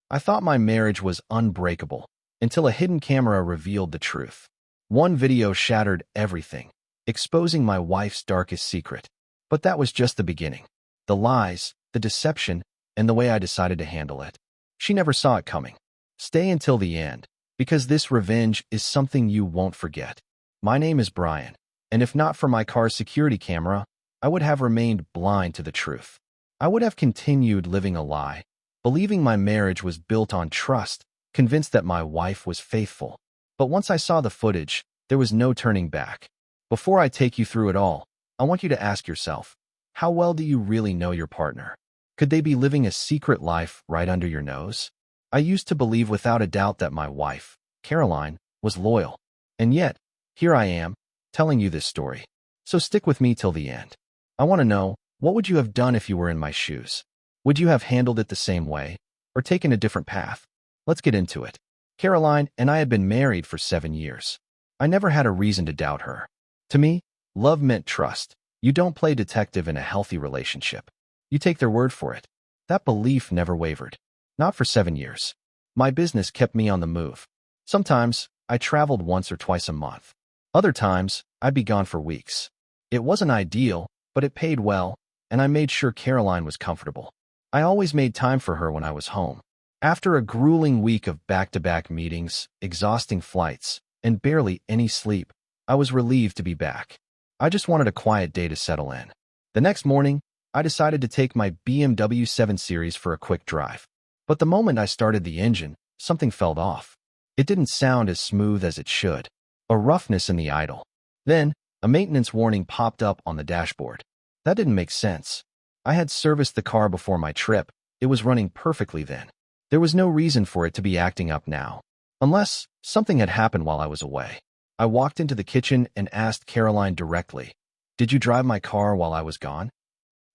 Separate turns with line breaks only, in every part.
I thought my marriage was unbreakable until a hidden camera revealed the truth. One video shattered everything, exposing my wife's darkest secret. But that was just the beginning. The lies, the deception, and the way I decided to handle it. She never saw it coming. Stay until the end, because this revenge is something you won't forget. My name is Brian, and if not for my car's security camera, I would have remained blind to the truth. I would have continued living a lie, believing my marriage was built on trust, convinced that my wife was faithful. But once I saw the footage, there was no turning back. Before I take you through it all, I want you to ask yourself, how well do you really know your partner? Could they be living a secret life right under your nose? I used to believe without a doubt that my wife, Caroline, was loyal. And yet, here I am, telling you this story. So stick with me till the end. I want to know, what would you have done if you were in my shoes? Would you have handled it the same way, or taken a different path? Let's get into it. Caroline and I had been married for 7 years. I never had a reason to doubt her. To me, love meant trust. You don't play detective in a healthy relationship. You take their word for it. That belief never wavered. Not for 7 years. My business kept me on the move. Sometimes, I traveled once or twice a month. Other times, I'd be gone for weeks. It wasn't ideal, but it paid well, and I made sure Caroline was comfortable. I always made time for her when I was home. After a grueling week of back-to-back meetings, exhausting flights, and barely any sleep, I was relieved to be back. I just wanted a quiet day to settle in. The next morning, I decided to take my BMW 7 Series for a quick drive. But the moment I started the engine, something felt off. It didn't sound as smooth as it should. A roughness in the idle. Then, a maintenance warning popped up on the dashboard. That didn't make sense. I had serviced the car before my trip. It was running perfectly then. There was no reason for it to be acting up now. Unless something had happened while I was away. I walked into the kitchen and asked Caroline directly, "Did you drive my car while I was gone?"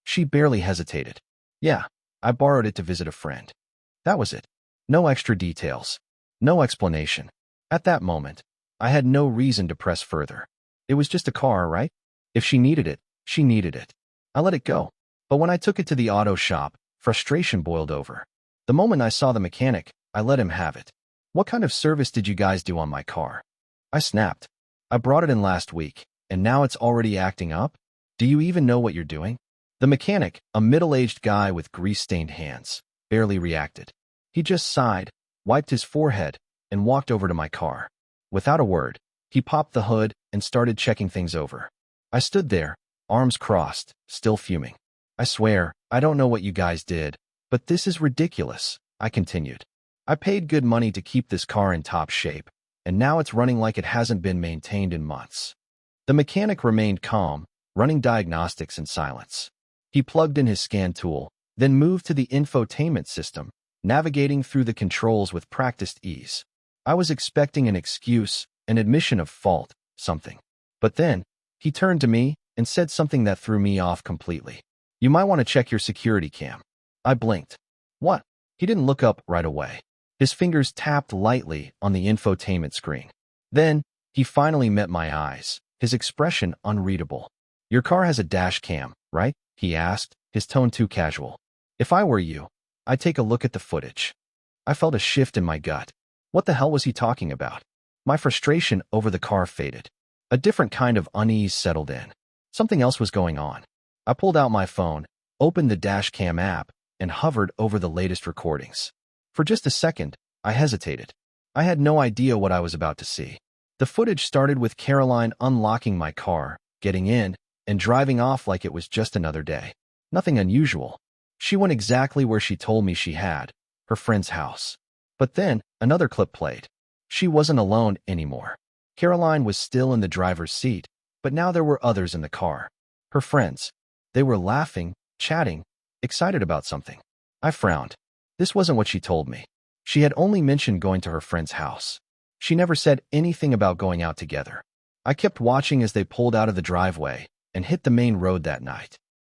She barely hesitated. "Yeah, I borrowed it to visit a friend." That was it. No extra details. No explanation. At that moment, I had no reason to press further. It was just a car, right? If she needed it, she needed it. I let it go. But when I took it to the auto shop, frustration boiled over. The moment I saw the mechanic, I let him have it. "What kind of service did you guys do on my car?" I snapped. "I brought it in last week, and now it's already acting up? Do you even know what you're doing?" The mechanic, a middle-aged guy with grease-stained hands, barely reacted. He just sighed, wiped his forehead, and walked over to my car. Without a word, he popped the hood and started checking things over. I stood there, arms crossed, still fuming. "I swear, I don't know what you guys did, but this is ridiculous," I continued. "I paid good money to keep this car in top shape, and now it's running like it hasn't been maintained in months." The mechanic remained calm, running diagnostics in silence. He plugged in his scan tool, then moved to the infotainment system, navigating through the controls with practiced ease. I was expecting an excuse, an admission of fault, something. But then, he turned to me and said something that threw me off completely. "You might want to check your security cam." I blinked. "What?" He didn't look up right away. His fingers tapped lightly on the infotainment screen. Then, he finally met my eyes, his expression unreadable. "Your car has a dash cam, right?" he asked, his tone too casual. If I were you, I'd take a look at the footage. I felt a shift in my gut. What the hell was he talking about? My frustration over the car faded. A different kind of unease settled in. Something else was going on. I pulled out my phone, opened the dashcam app, and hovered over the latest recordings. For just a second, I hesitated. I had no idea what I was about to see. The footage started with Caroline unlocking my car, getting in, and driving off like it was just another day. Nothing unusual. She went exactly where she told me she had, her friend's house. But then, another clip played. She wasn't alone anymore. Caroline was still in the driver's seat, but now there were others in the car. Her friends. They were laughing, chatting, excited about something. I frowned. This wasn't what she told me. She had only mentioned going to her friend's house. She never said anything about going out together. I kept watching as they pulled out of the driveway and hit the main road that night.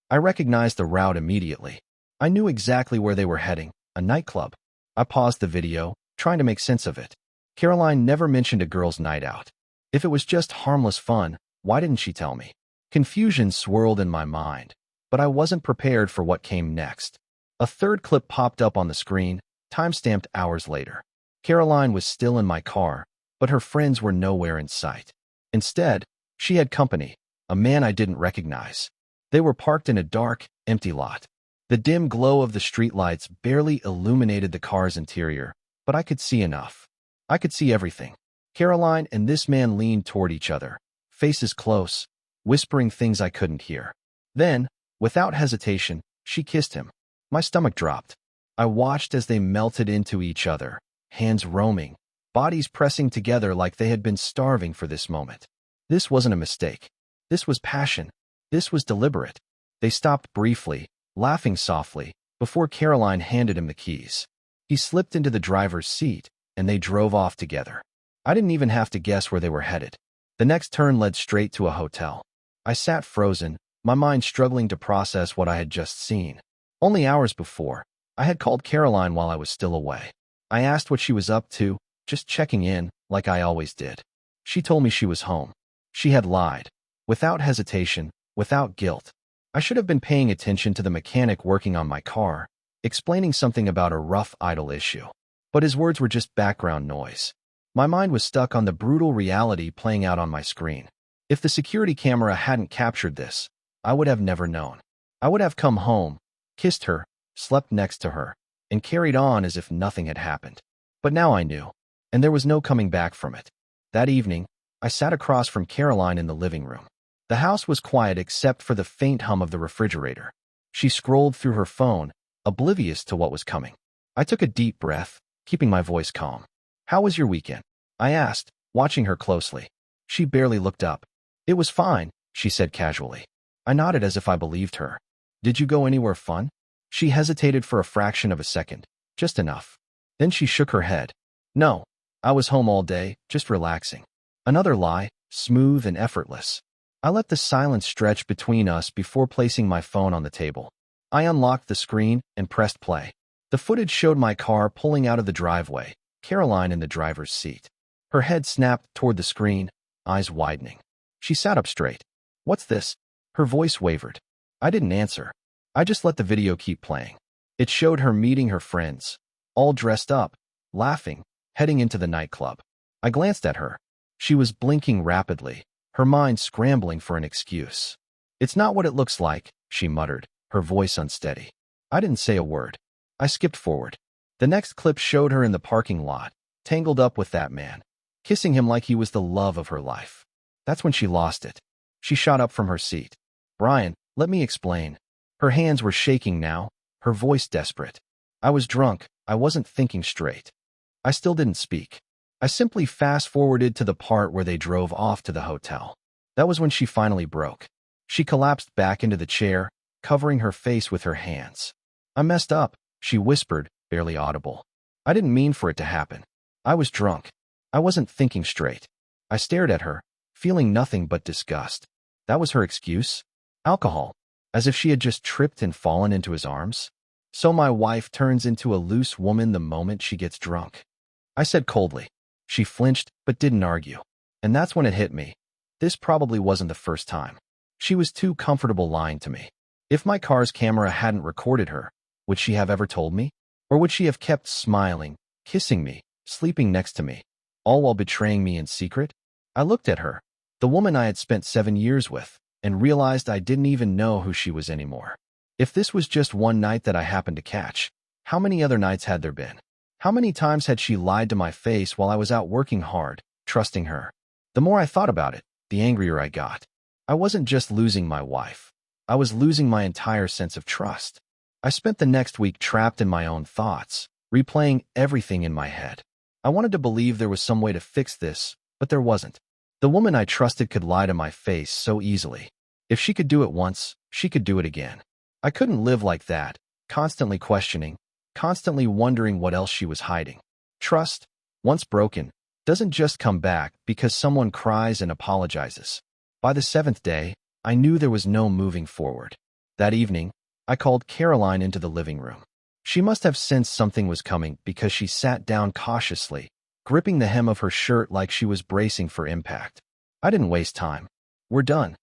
I recognized the route immediately. I knew exactly where they were heading, a nightclub. I paused the video, trying to make sense of it. Caroline never mentioned a girls' night out. If it was just harmless fun, why didn't she tell me? Confusion swirled in my mind, but I wasn't prepared for what came next. A third clip popped up on the screen, Timestamped hours later. Caroline was still in my car, but her friends were nowhere in sight. Instead, she had company, a man I didn't recognize. They were parked in a dark, empty lot. The dim glow of the streetlights barely illuminated the car's interior, but I could see enough. I could see everything. Caroline and this man leaned toward each other, faces close, whispering things I couldn't hear. Then, without hesitation, she kissed him. My stomach dropped. I watched as they melted into each other, hands roaming, bodies pressing together like they had been starving for this moment. This wasn't a mistake. This was passion. This was deliberate. They stopped briefly, laughing softly, before Caroline handed him the keys. He slipped into the driver's seat, and they drove off together. I didn't even have to guess where they were headed. The next turn led straight to a hotel. I sat frozen, my mind struggling to process what I had just seen. Only hours before, I had called Caroline while I was still away. I asked what she was up to, just checking in, like I always did. She told me she was home. She had lied. Without hesitation, without guilt. I should have been paying attention to the mechanic working on my car, explaining something about a rough idle issue. But his words were just background noise. My mind was stuck on the brutal reality playing out on my screen. If the security camera hadn't captured this, I would have never known. I would have come home, kissed her, slept next to her, and carried on as if nothing had happened. But now I knew, and there was no coming back from it. That evening, I sat across from Caroline in the living room. The house was quiet except for the faint hum of the refrigerator. She scrolled through her phone, oblivious to what was coming. I took a deep breath, keeping my voice calm. "How was your weekend?" I asked, watching her closely. She barely looked up. "It was fine," she said casually. I nodded as if I believed her. "Did you go anywhere fun?" She hesitated for a fraction of a second, just enough. Then she shook her head. "No, I was home all day, just relaxing." Another lie, smooth and effortless. I let the silence stretch between us before placing my phone on the table. I unlocked the screen and pressed play. The footage showed my car pulling out of the driveway, Caroline in the driver's seat. Her head snapped toward the screen, eyes widening. She sat up straight. "What's this?" Her voice wavered. I didn't answer. I just let the video keep playing. It showed her meeting her friends, all dressed up, laughing, heading into the nightclub. I glanced at her. She was blinking rapidly, her mind scrambling for an excuse. "It's not what it looks like," she muttered, her voice unsteady. I didn't say a word. I skipped forward. The next clip showed her in the parking lot, tangled up with that man, kissing him like he was the love of her life. That's when she lost it. She shot up from her seat. "Brian, let me explain." Her hands were shaking now, her voice desperate. I was drunk, I wasn't thinking straight. I still didn't speak. I simply fast-forwarded to the part where they drove off to the hotel. That was when she finally broke. She collapsed back into the chair, covering her face with her hands. "I messed up," she whispered, barely audible. "I didn't mean for it to happen. I was drunk. I wasn't thinking straight." I stared at her, feeling nothing but disgust. That was her excuse? Alcohol. As if she had just tripped and fallen into his arms? So my wife turns into a loose woman the moment she gets drunk. I said coldly. She flinched, but didn't argue. And that's when it hit me. This probably wasn't the first time. She was too comfortable lying to me. If my car's camera hadn't recorded her, would she have ever told me? Or would she have kept smiling, kissing me, sleeping next to me, all while betraying me in secret? I looked at her, the woman I had spent 7 years with, and realized I didn't even know who she was anymore. If this was just one night that I happened to catch, how many other nights had there been? How many times had she lied to my face while I was out working hard, trusting her? The more I thought about it, the angrier I got. I wasn't just losing my wife. I was losing my entire sense of trust. I spent the next week trapped in my own thoughts, replaying everything in my head. I wanted to believe there was some way to fix this, but there wasn't. The woman I trusted could lie to my face so easily. If she could do it once, she could do it again. I couldn't live like that, constantly questioning, constantly wondering what else she was hiding. Trust, once broken, doesn't just come back because someone cries and apologizes. By the 7th day, I knew there was no moving forward. That evening, I called Caroline into the living room. She must have sensed something was coming because she sat down cautiously, gripping the hem of her shirt like she was bracing for impact. I didn't waste time. "We're done."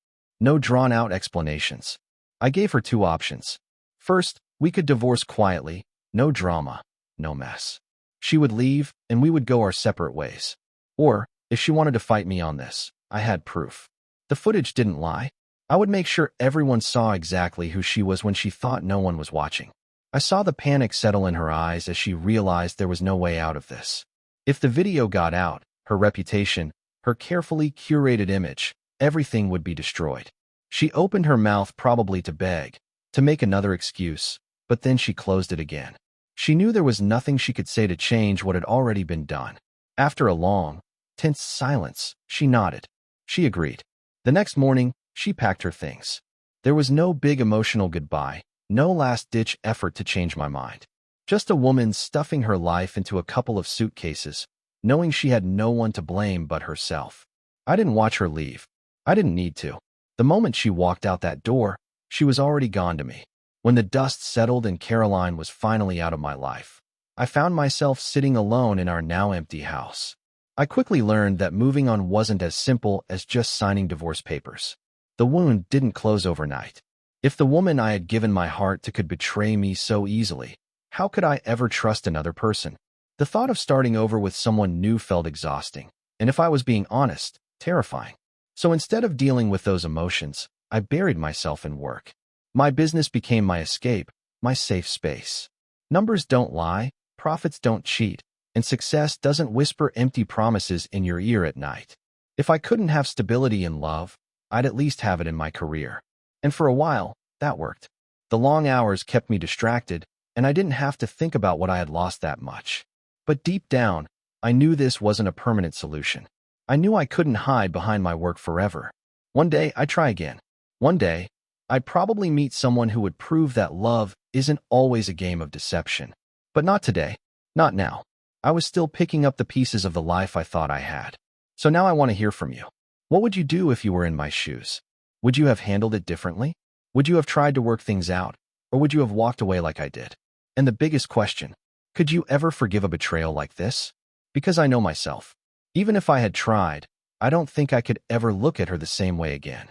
No drawn-out explanations. I gave her 2 options. First, we could divorce quietly, no drama, no mess. She would leave, and we would go our separate ways. Or, if she wanted to fight me on this, I had proof. The footage didn't lie. I would make sure everyone saw exactly who she was when she thought no one was watching. I saw the panic settle in her eyes as she realized there was no way out of this. If the video got out, her reputation, her carefully curated image, everything would be destroyed. She opened her mouth probably to beg, to make another excuse, but then she closed it again. She knew there was nothing she could say to change what had already been done. After a long, tense silence, she nodded. She agreed. The next morning, she packed her things. There was no big emotional goodbye, no last-ditch effort to change my mind. Just a woman stuffing her life into a couple of suitcases, knowing she had no one to blame but herself. I didn't watch her leave. I didn't need to. The moment she walked out that door, she was already gone to me. When the dust settled and Caroline was finally out of my life, I found myself sitting alone in our now empty house. I quickly learned that moving on wasn't as simple as just signing divorce papers. The wound didn't close overnight. If the woman I had given my heart to could betray me so easily, how could I ever trust another person? The thought of starting over with someone new felt exhausting, and if I was being honest, terrifying. So instead of dealing with those emotions, I buried myself in work. My business became my escape, my safe space. Numbers don't lie, profits don't cheat, and success doesn't whisper empty promises in your ear at night. If I couldn't have stability in love, I'd at least have it in my career. And for a while, that worked. The long hours kept me distracted, and I didn't have to think about what I had lost that much. But deep down, I knew this wasn't a permanent solution. I knew I couldn't hide behind my work forever. One day, I'd try again. One day, I'd probably meet someone who would prove that love isn't always a game of deception. But not today. Not now. I was still picking up the pieces of the life I thought I had. So now I want to hear from you. What would you do if you were in my shoes? Would you have handled it differently? Would you have tried to work things out? Or would you have walked away like I did? And the biggest question, could you ever forgive a betrayal like this? Because I know myself. Even if I had tried, I don't think I could ever look at her the same way again.